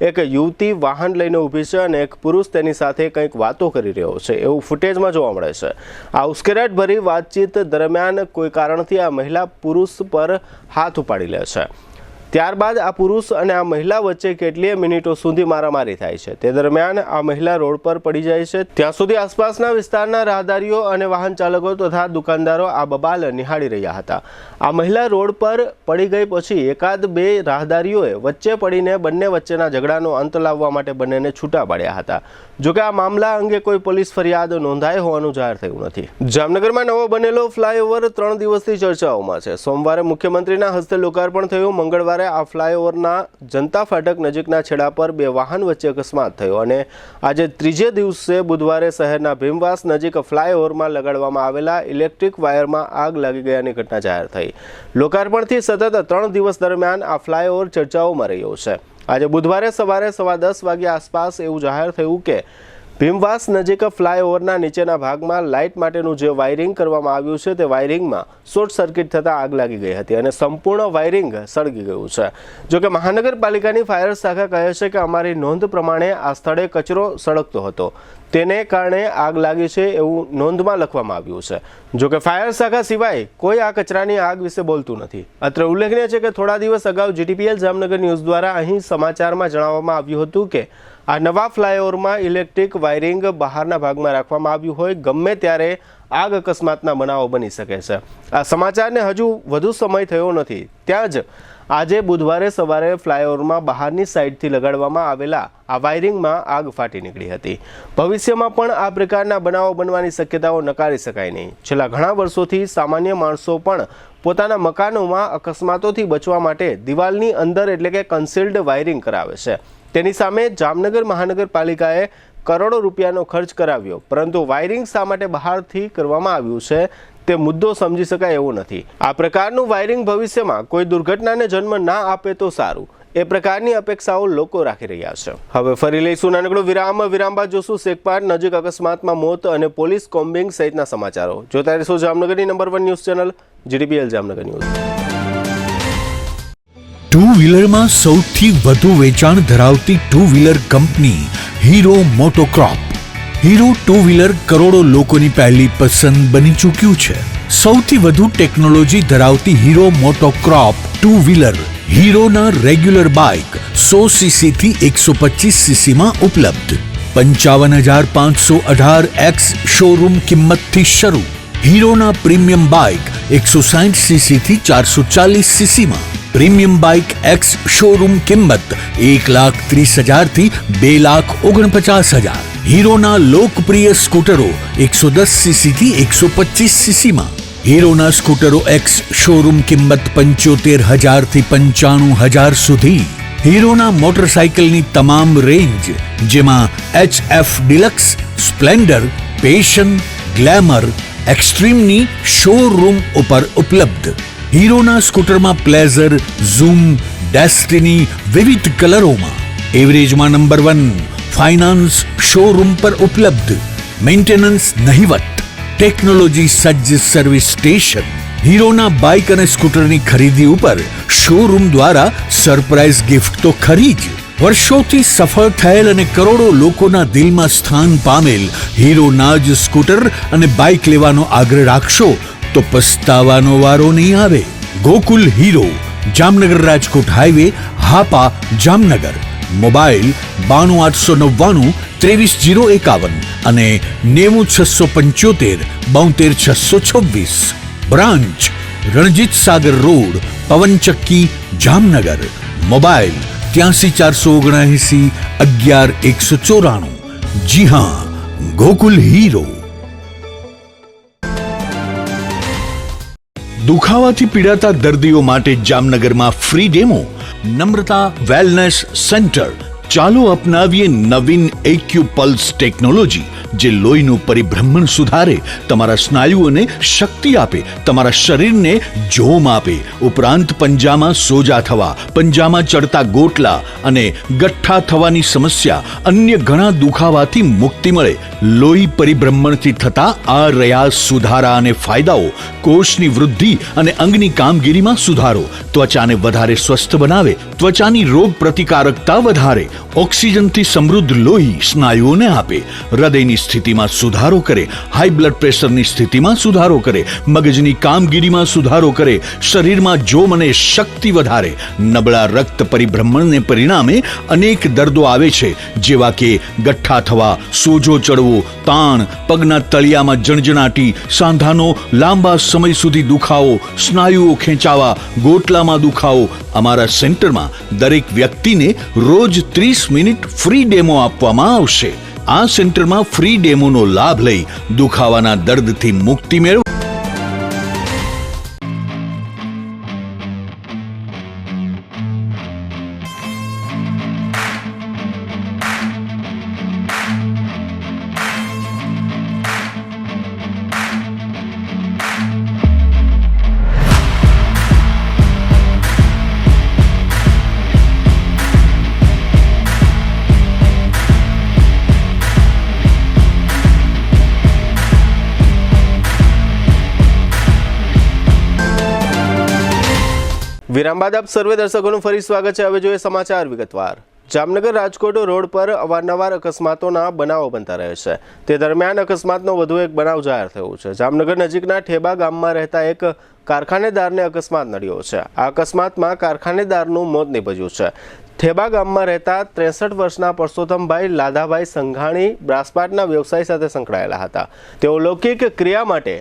એક યુવતી વાહન લઈને ઊભી છે અને એક પુરુષ તેની સાથે કંઈક વાતો કરી રહ્યો છે એવું ફૂટેજમાં જોવા મળે છે. આ ઉશ્કેરાટભરી વાતચીત દરમિયાન કોઈ કારણથી આ મહિલા પુરુષ પર હાથ ઉપાડી લે છે. ત્યારબાદ આ પુરુષ અને આ મહિલા વચ્ચે કેટલીય મિનિટો સુધી મારામારી થાય છે. તે દરમિયાન આ મહિલા રોડ પર પડી જાય છે. ત્યાં સુધી આસપાસના વિસ્તારના રાહદારીઓ અને વાહન ચાલકો તથા દુકાનદારો આ બબાલ નિહાળી રહ્યા હતા. આ મહિલા રોડ પર પડી ગઈ પછી એકાદ બે રાહદારીઓએ વચ્ચે પડીને બંને વચ્ચેના ઝઘડાનો અંત લાવવા માટે બંનેને છૂટા પાડ્યા હતા. જોકે આ મામલા અંગે કોઈ પોલીસ ફરિયાદ નોંધાઈ હોવાનું જાહેર થયું નથી. જામનગરમાં નવો બનેલો ફ્લાયઓવર 3 દિવસથી ચર્ચાઓમાં છે. સોમવારે મુખ્યમંત્રીના હસ્તે લોકાર્પણ થયું. મંગળવારે આ ફ્લાયઓવરના જનતા ફાટક નજીકના છેડા પર 2 વાહન વચ્ચે અકસ્માત થયો અને આજે ત્રીજે દિવસે બુધવારે શહેરના ભીમવાસ નજીક ફ્લાયઓવરમાં લગાડવામાં આવેલા ઇલેક્ટ્રિક વાયરમાં આગ લાગી ગયાની ઘટના જાહેર થઈ. લોકાર્પણથી સતત 3 દિવસ દરમિયાન આ ફ્લાયઓવર ચર્ચાઓમાં રહ્યો છે. આજે બુધવારે સવારે 10:15 વાગ્યા આસપાસ એવું જાહેર થયું કે ભીમવાસ નજીક ફ્લાયઓવરના નીચેના ભાગમાં લાઇટ માટેનું જે વાયરિંગ કરવામાં આવ્યું છે તે વાયરિંગમાં શોર્ટ સર્કિટ થતાં આગ લાગી ગઈ હતી અને સંપૂર્ણ વાયરિંગ સળગી ગયું છે. જોકે મહાનગરપાલિકાની ફાયર શાખા કહે છે કે અમારી નોંધ પ્રમાણે આ સ્થળે કચરો સળગતો હતો, તેને કારણે આગ લાગી છે એવું નોંધમાં લખવામાં આવ્યું છે. જોકે ફાયર શાખા સિવાય કોઈ આ કચરાની આગ વિશે બોલતું નથી. અત્રે ઉલ્લેખનીય છે કે થોડા દિવસ અગાઉ GTPL જામનગર ન્યૂઝ દ્વારા અહીં સમાચારમાં જણાવવામાં આવ્યું હતું કે આ નવા ફ્લાયઓવરમાં ઇલેક્ટ્રિક વાયરિંગ બહારના ભાગમાં રાખવામાં આવ્યું હોય ગમે ત્યારે આગ અકસ્માતના બનાવો બની શકે છે. આ સમાચારને હજુ વધુ સમય થયો નથી ત્યાં જ આજે બુધવારે સવારે ફ્લાયઓવરમાં બહારની સાઈડથી લગાડવામાં આવેલા આ વાયરિંગમાં આગ ફાટી નીકળી હતી. ભવિષ્યમાં પણ આ પ્રકારના બનાવો બનવાની શક્યતાઓ નકારી શકાય નહીં. છેલ્લા ઘણા વર્ષોથી સામાન્ય માણસો પણ પોતાના મકાનોમાં અકસ્માતોથી બચવા માટે દિવાલની અંદર એટલે કે કન્સીલ્ડ વાયરિંગ કરાવે છે. તેની સામે જામનગર મહાનગરપાલિકાએ કરોડો રૂપિયાનો ખર્ચ કરાવ્યો, પરંતુ વાયરિંગ શા માટે બહારથી કરવામાં આવ્યું છે તે મુદ્દો સમજી શકાય એવું નથી. આ પ્રકારનું વાયરિંગ ભવિષ્યમાં કોઈ દુર્ઘટનાને જન્મ ના આપે તો સારું, એ પ્રકારની અપેક્ષાઓ લોકો રાખી રહ્યા છે. હવે ફરી લઈશું નાનકડો વિરામ બાદ જોશું શેખપાટ નજીક અકસ્માતમાં મોત અને પોલીસ કોમ્બિંગ સહિતના સમાચારો. જોતા રહેશો જામનગરની number 1 news channel GDPL Jamnagar news. Two વ્હીલરમાં સૌથી વધુ વેચાણ ધરાવતી two wheeler company Hero MotoCorp. Hero two wheeler કરોડો લોકોની પહેલી પસંદ બની ચૂક્યું છે. સૌથી વધુ ટેકનોલોજી ધરાવતી હીરો મોટોક્રોપ ટુ વ્હીલર હીરોના રેગ્યુલર બાઇક 100cc થી 125cc માં ઉપલબ્ધ. 55,518 શોરૂમ કિંમતથી શરૂ. હીરોના પ્રીમિયમ બાઇક 160cc થી 440cc માં. પ્રીમિયમ બાઇક એક્સ શોરૂમ કિંમત 1,30,000 થી 2,49,000. હીરોના લોકપ્રિય સ્કૂટરો 110cc થી 125cc માં. હીરોના સ્કૂટરો એક્સ શોરૂમ કિંમત 75,000 થી 95,000 સુધી. હીરોના મોટરસાઇકલની તમામ રેન્જ જેમાં HF Deluxe, Splendor, Passion, Glamour, એક્સ્ટ્રીમની શોરૂમ ઉપર ઉપલબ્ધ. હીરોના સ્કૂટરમાં પ્લેઝર, ઝૂમ, ડેસ્ટિની વિવિધ કલરોમાં. એવરેજમાં નંબર 1. ફાઇનાન્સ શોરૂમ પર ઉપલબ્ધ. મેન્ટેનન્સ નહિવત. ટેકનોલોજી સજ્જ સર્વિસ સ્ટેશન. હીરોના બાઇક અને સ્કૂટરની ખરીદી ઉપર શોરૂમ દ્વારા સરપ્રાઇઝ ગિફ્ટ તો ખરી જ. વર્ષોથી સફળ થયેલ અને કરોડો લોકોના દિલમાં સ્થાન પામેલ હીરોના જ સ્કૂટર અને બાઇક લેવાનો આગ્રહ રાખશો તો પસ્તાવાનો વારો નહીં આવે. Gokul Hero, Jamnagar Rajkot highway, Hapa, Jamnagar. Mobile 92 899 23 051 અને 90 675 72 626. Branch Ranjit Sagar road, પવનચક્કી, Jamnagar. Mobile 83 479 11 194. જી હા, ગોકુલ હીરો. દુખાવાથી પીડાતા દર્દીઓ માટે જામનગરમાં ફ્રી ડેમો. નમ્રતા વેલનેસ સેન્ટર. ચાલો અપનાવીએ નવીન એક્યુપલ્સ ટેકનોલોજી, જે લોહીનું પરિભ્રમણ સુધારે, તમારા સ્નાયુઓને શક્તિ આપે, તમારા શરીરને જોમ આપે. ઉપરાંત પંજામાં સોજા થવા, પંજામાં ચડતા ગોટલા અને ગઠ્ઠા થવાની સમસ્યા, અન્ય ઘણા દુખાવાથી મુક્તિ મળે. લોહી પરિભ્રમણથી થતા આ રહ્યા સુધારા અને ફાયદાઓ. કોષની વૃદ્ધિ અને અંગની કામગીરીમાં સુધારો. ત્વચાને વધારે સ્વસ્થ બનાવે, ત્વચાની રોગ પ્રતિકારકતા વધારે. ઓક્સિજનથી સમૃદ્ધ લોહી સ્નાયુઓને આપે. હૃદયની સ્થિતિમાં સુધારો કરે, હાઈ બ્લડ પ્રેશરની સ્થિતિમાં સુધારો કરે, મગજની કામગીરીમાં સુધારો કરે, શરીરમાં જોમ અને શક્તિ વધારે. નબળા રક્ત પરિભ્રમણને પરિણામે અનેક દર્દો આવે છે, જેવા કે ગઠ્ઠા થવા, સોજો ચડવો, તાણ, પગના તળિયામાં જણજણાટી, સાંધાનો લાંબા સમય સુધી દુખાવો, સ્નાયુઓ ખેંચાવા, ગોટલામાં દુખાવો. અમારા સેન્ટરમાં દરેક વ્યક્તિને રોજ 30 મિનિટ ફ્રી ડેમો આપવામાં આવશે. આ સેન્ટરમાં ફ્રી ડેમોનો લાભ લઈ દુખાવાના દર્દથી મુક્તિ મેળવો. વિરામ બાદ આપ સર્વે દર્શકોનું ફરી સ્વાગત છે. હવે જોઈએ સમાચાર વિગતવાર. જામનગર રાજકોટ રોડ પર અવારનવાર અકસ્માતોના બનાવો બનતા રહે છે. તે દરમિયાન અકસ્માતનો વધુ એક બનાવ જાહેર થયો છે. જામનગર નજીકના ઠેબા ગામમાં રહેતા એક કારખાનેદારને અકસ્માત નડ્યો છે. આ અકસ્માતમાં કારખાનેદારનું મોત નીપજ્યું છે. ઠેબા ગામમાં રહેતા 63 વર્ષના પરસોત્તમભાઈ લાધાભાઈ સંઘાણી બ્રાસપાટના વ્યવસાય સાથે સંકળાયેલા હતા. તેઓ લૌકિક ક્રિયા માટે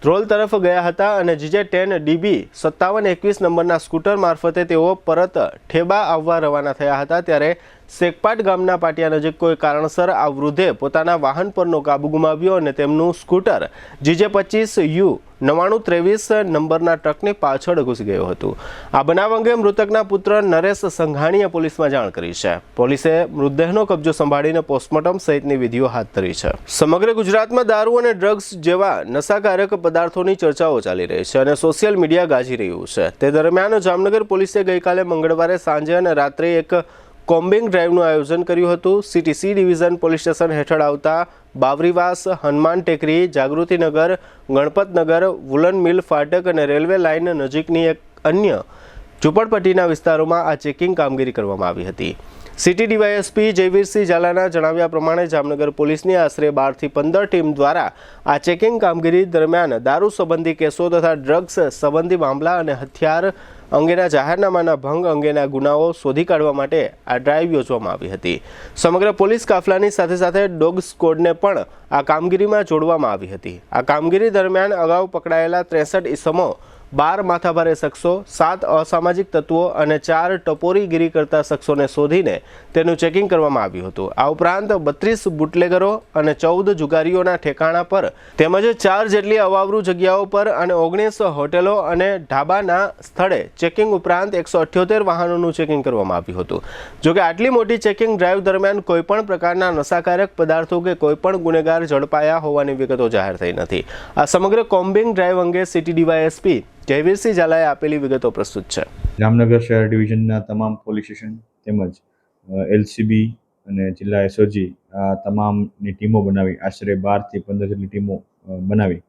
ધ્રોલ તરફ ગયા હતા અને GJ10 DB 5721 નંબરના સ્કૂટર મારફતે તેઓ પરત ઠેબા આવવા રવાના થયા હતા ત્યારે શેખપાટ ગામના પાટિયા નજીક કોઈ કારણસર આ વૃદ્ધે પોતાના વાહન પરનો કાબુ ગુમાવ્યો અને તેમનું સ્કૂટર GJ25U 9923 નંબરના ટ્રકની પાછળ ઘૂસી ગયું હતું. આ બનાવ અંગે મૃતકના પુત્ર નરેશ સંઘાણીએ પોલીસમાં જાણ કરી છે. પોલીસે મૃતદેહનો કબજો સંભાળીને પોસ્ટમોર્ટમ સહિતની વિધિઓ હાથ ધરી છે. સમગ્ર ગુજરાતમાં દારૂ અને ડ્રગ્સ જેવા નશાકારક પદાર્થોની ચર્ચાઓ ચાલી રહી છે અને સોશિયલ મીડિયા ગાજી રહ્યું છે. તે દરમિયાન જામનગર પોલીસે ગઈકાલે મંગળવારે સાંજે અને રાત્રે એક કોમ્બિંગ ડ્રાઈવનું આયોજન કર્યું હતું. CTC ડિવિઝન પોલીસ સ્ટેશન હેઠળ આવતા બાવરીવાસ, હનુમાન ટેકરી, જાગૃતિનગર, ગણપતનગર, વુલન મિલ ફાટક અને રેલવે લાઇન નજીકની એક અન્ય ઝૂંપડપટ્ટીના વિસ્તારોમાં આ ચેકિંગ કામગીરી કરવામાં આવી હતી. સિટી ડીવાયએસપી જયવીરસિંહ ઝાલાના જણાવ્યા પ્રમાણે જામનગર પોલીસની આશરે 12 થી 15 ટીમ દ્વારા આ ચેકિંગ કામગીરી દરમિયાન દારૂ સંબંધી કેસો તથા ડ્રગ્સ સંબંધી મામલા અને હથિયાર અંગેના જાહેરનામાના ભંગ અંગેના ગુનાઓ શોધી કાઢવા માટે આ ડ્રાઈવ યોજવામાં આવી હતી. સમગ્ર પોલીસ કાફલાની સાથે સાથે ડોગ સ્કોડને પણ આ કામગીરીમાં જોડવામાં આવી હતી. આ કામગીરી દરમિયાન અગાઉ પકડાયેલા 63 ઇસમો, 12 માથાભારે શખ્સો, 7 અસામાજિક તત્વો અને 4 ટપોરીગીરી કરતા શખ્સોને શોધીને તેનું ચેકિંગ કરવામાં આવ્યું હતું. આ ઉપરાંત 32 બુટલેગરો અને 14 જુગારીઓના ઠેકાણા પર તેમજ 4 જેટલી અવાવરૂ જગ્યાઓ પર અને 19 હોટેલો અને ઢાબાના સ્થળે ચેકિંગ ઉપરાંત 178 વાહનોનું ચેકિંગ કરવામાં આવ્યું હતું. જોકે આટલી મોટી ચેકિંગ ડ્રાઈવ દરમિયાન કોઈપણ પ્રકારના નશાકારક પદાર્થો કે કોઈપણ ગુનેગાર ઝડપાયા હોવાની વિગતો જાહેર થઈ નથી. આ સમગ્ર કોમ્બિંગ ડ્રાઈવ અંગે સિટી ડીવાયએસપી જયવીરસિંહ ઝાલાએ આપેલી વિગતો પ્રસ્તુત છે. જામનગર શહેર ડિવિઝનના તમામ પોલીસ સ્ટેશન તેમજ LCB અને જિલ્લા SOG આ તમામની ટીમો બનાવી આશરે 12 થી 15 જેટલી ટીમો બનાવી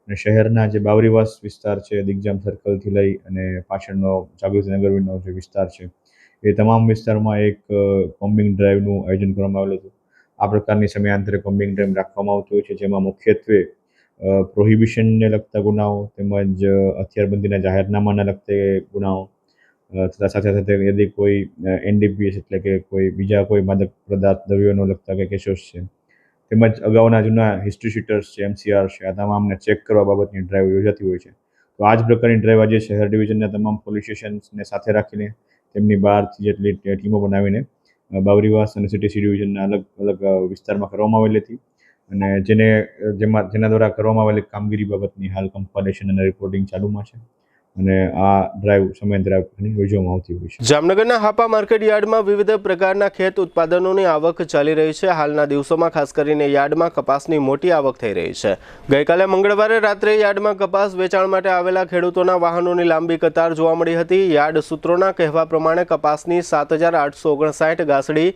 અને શહેરના જે બાવરીવાસ વિસ્તાર છે, દિગ્જામ સર્કલથી લઈ અને પાછળનો જાગૃતિનગરનો જે વિસ્તાર છે એ તમામ વિસ્તારમાં એક કોમ્બિંગ ડ્રાઈવનું આયોજન કરવામાં આવેલું હતું. આ પ્રકારની સમયાંતરે કોમ્બિંગ ડ્રાઈવ રાખવામાં આવતું હોય છે જેમાં મુખ્યત્વે પ્રોહિબિશનને લગતા ગુનાઓ તેમજ હથિયારબંધીના જાહેરનામાને લગતે ગુનાઓ તથા સાથે સાથે યદિ કોઈ NDPS એટલે કે કોઈ બીજા કોઈ માદક પદાર્થ દ્રવ્યોનો લગતા કે કેસો છે તેમજ અગાઉના જૂના હિસ્ટ્રી શીટર્સ છે, MCR છે, આ તમામને ચેક કરવા બાબતની ડ્રાઈવ યોજાતી હોય છે. તો આ જ પ્રકારની ડ્રાઈવ આજે શહેર ડિવિઝનના તમામ પોલીસ સ્ટેશન્સને સાથે રાખીને તેમની 12 જેટલી ટીમો બનાવીને બાવરીવાસ અને CTC ડિવિઝનના અલગ અલગ વિસ્તારમાં કરવામાં આવેલી હતી અને જેના દ્વારા કરવામાં આવેલી કામગીરી બાબતની હાલ કમ્પાઇલેશન અને રિપોર્ટિંગ ચાલુમાં છે અને આ ડ્રાઈવ સમયાંતરે યોજવામાં આવતી હોય છે. જામનગરના હાપા માર્કેટ યાર્ડમાં વિવિધ પ્રકારના ખેત ઉત્પાદનોની આવક ચાલી રહી છે. હાલના દિવસોમાં ખાસ કરીને યાર્ડમાં કપાસની મોટી આવક થઈ રહી છે. ગઈકાલે મંગળવારે રાત્રે યાર્ડમાં કપાસ વેચાણ માટે આવેલા ખેડૂતોના વાહનોની લાંબી કતાર જોવા મળી હતી. યાર્ડ સૂત્રોના કહેવા પ્રમાણે કપાસની 7859 ગાસડી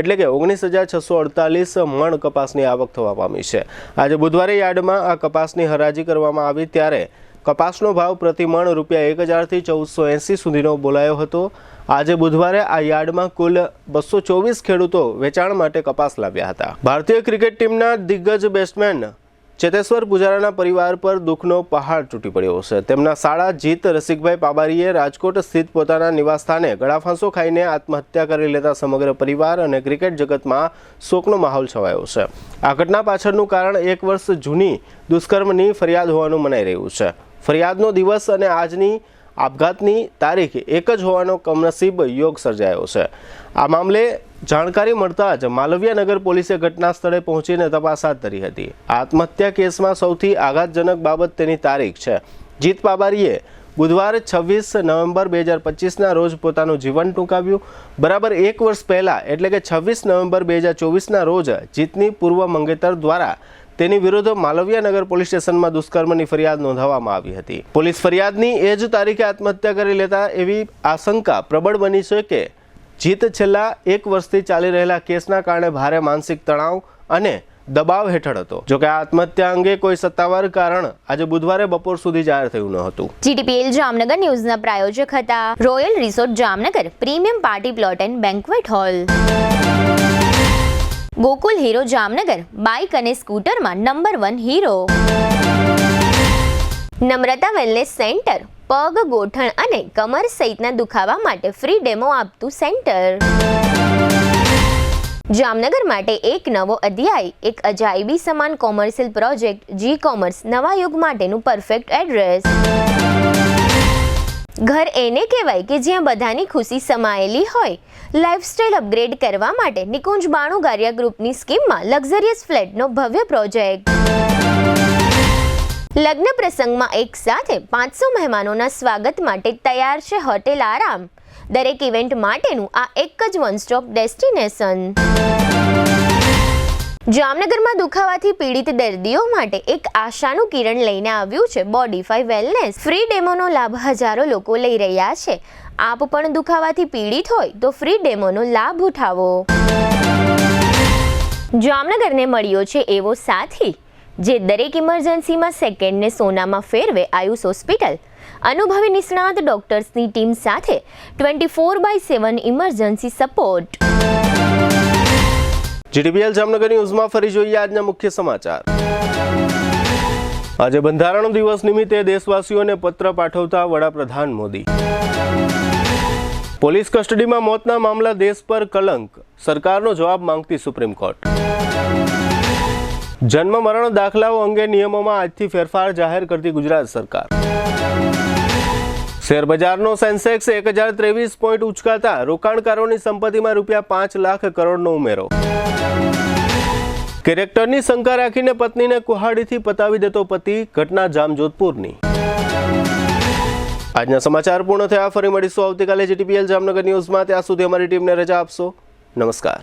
એટલે કે 19648 મણ કપાસની આવક થવા પામી છે. આજે બુધવારે યાર્ડમાં આ કપાસની હરાજી કરવામાં આવી ત્યારે કપાસનો ભાવ પ્રતિ મણ ₹1000 થી 1480 સુધીનો બોલાયો હતો. આજે બુધવારે આ યાર્ડમાં કુલ 224 ખેડૂતો વેચાણ માટે કપાસ લાવ્યા હતા. ભારતીય ક્રિકેટ ટીમના દિગ્ગજ બેટ્સમેન ચેતેશ્વર પુજારાના પરિવાર પર દુઃખનો પહાડ તૂટી પડ્યો છે. તેમના સાળા જીત રસિકભાઈ પાબારીએ રાજકોટ સ્થિત પોતાના નિવાસસ્થાને ગળાફાંસો ખાઈને આત્મહત્યા કરી લેતા સમગ્ર પરિવાર અને ક્રિકેટ જગતમાં શોકનો માહોલ છવાયો છે. આ ઘટના પાછળનું કારણ 1 વર્ષ જૂની દુષ્કર્મની ફરિયાદ હોવાનું મનાઈ રહ્યું છે. ફરિયાદનો દિવસ અને આજની આપઘાતની તારીખ એક જ હોવાનો કમનસીબ યોગ સર્જાયો છે. આ મામલે જાણકારી મળતા જ માલવીયાનગર પોલીસે ઘટના સ્થળે પહોંચીને તપાસ હાથ ધરી હતી. આત્મહત્યા કેસમાં સૌથી આઘાતજનક બાબત તેની તારીખ છે. જીત પાબારીએ બુધવારે 26 નવેમ્બર 2025ના રોજ પોતાનું જીવન ટૂંકાવ્યું. બરાબર 1 વર્ષ પહેલા એટલે કે 26 નવેમ્બર 2024ના રોજ જીતની પૂર્વ મંગેતર દ્વારા તેની વિરુદ્ધ માલવીયાનગર પોલીસ સ્ટેશનમાં દુષ્કર્મની ફરિયાદ નોંધવામાં આવી હતી. પોલીસ ફરિયાદની એ જ તારીખે આત્મહત્યા કરી લેતા એવી આશંકા પ્રબળ બની છે કે જીત છેલ્લા 1 વર્ષથી ચાલી રહેલા કેસના કારણે ભારે માનસિક તણાવ અને દબાવ હેઠળ હતો. જોકે આ આત્મહત્યા અંગે કોઈ સત્તાવાર કારણ આજે બુધવારે બપોર સુધી જાહેર થયું ન હતું. GTPL જામનગર ન્યૂઝના પ્રાયોજક હતા royal resort Jamnagar, premium party plot and banquet hall. Gokul Hero Jamnagar, bike અને સ્કૂટરમાં number 1 Hero. Namrata wellness centre, પગ, ગોઠણ અને કમર સહિતના દુખાવા માટે ફ્રી ડેમો આપતું સેન્ટર. જામનગર માટે એક નવો અધ્યાય, એક અજાયબી સમાન કોમર્શિયલ પ્રોજેક્ટ જી કોમર્સ નવા યુગ માટેનું પરફેક્ટ એડ્રેસ. ઘર એને કહેવાય કે જ્યાં બધાની ખુશી સમાયેલી હોય. લાઇફસ્ટાઇલ અપગ્રેડ કરવા માટે નિકુંજ બાણુગારિયા ગ્રુપની સ્કીમમાં લક્ઝરિયસ ફ્લેટનો ભવ્ય પ્રોજેક્ટ. લગ્ન પ્રસંગમાં એક સાથે 500 મહેમાનોના સ્વાગત માટે તૈયાર છે હોટેલ આરામ. દરેક ઇવેન્ટ માટેનું આ એક જ વન સ્ટોપ ડેસ્ટિનેશન. જામનગરમાં દુખાવાથી પીડિત દર્દીઓ માટે એક આશાનું કિરણ લઈને આવ્યું છે બોડીફાઈ વેલનેસ. ફ્રી ડેમોનો લાભ હજારો લોકો લઈ રહ્યા છે. આપ પણ દુખાવાથી પીડિત હોય તો ફ્રી ડેમોનો લાભ ઉઠાવો. જામનગરને મળ્યો છે એવો સાથી જે દરેક ઇમરજન્સીમાં સેકન્ડને સોનામાં ફેરવે. આયુષ હોસ્પિટલ અનુભવી નિષ્ણાત ડોક્ટર્સની ટીમ સાથે 24/7 ઇમરજન્સી સપોર્ટ. જીટીપીએલ જામનગર ન્યૂઝમાં ફરી જોઈએ આજના મુખ્ય સમાચાર. આજે બંધારણ દિવસ નિમિત્તે દેશવાસીઓને પત્ર પાઠવતા વડાપ્રધાન મોદી. પોલીસ કસ્ટડીમાં મોતના મામલા દેશ પર કલંક. સરકારનો જવાબ માંગતી સુપ્રીમ કોર્ટ. જન્મ મરણ દાખલાઓ અંગે નિયમોમાં આજથી ફેરફાર જાહેર કરતી ગુજરાત સરકાર. શેરબજારનો સેન્સેક્સ 1023 પોઈન્ટ ઉચકાતા રોકાણકારોની સંપત્તિમાં ₹5 લાખ કરોડનો ઉમેરો. કેરેક્ટરની શંકા રાખીને પત્નીને કુહાડીથી પતાવી દેતો પતિ. ઘટના જામજોધપુરની. આજના સમાચાર પૂર્ણ થયા. ફરી મળીશું આવતીકાલે જીટીપીએલ જામનગર ન્યૂઝમાં. ત્યાં સુધી અમારી ટીમને રજા આપશો. નમસ્કાર.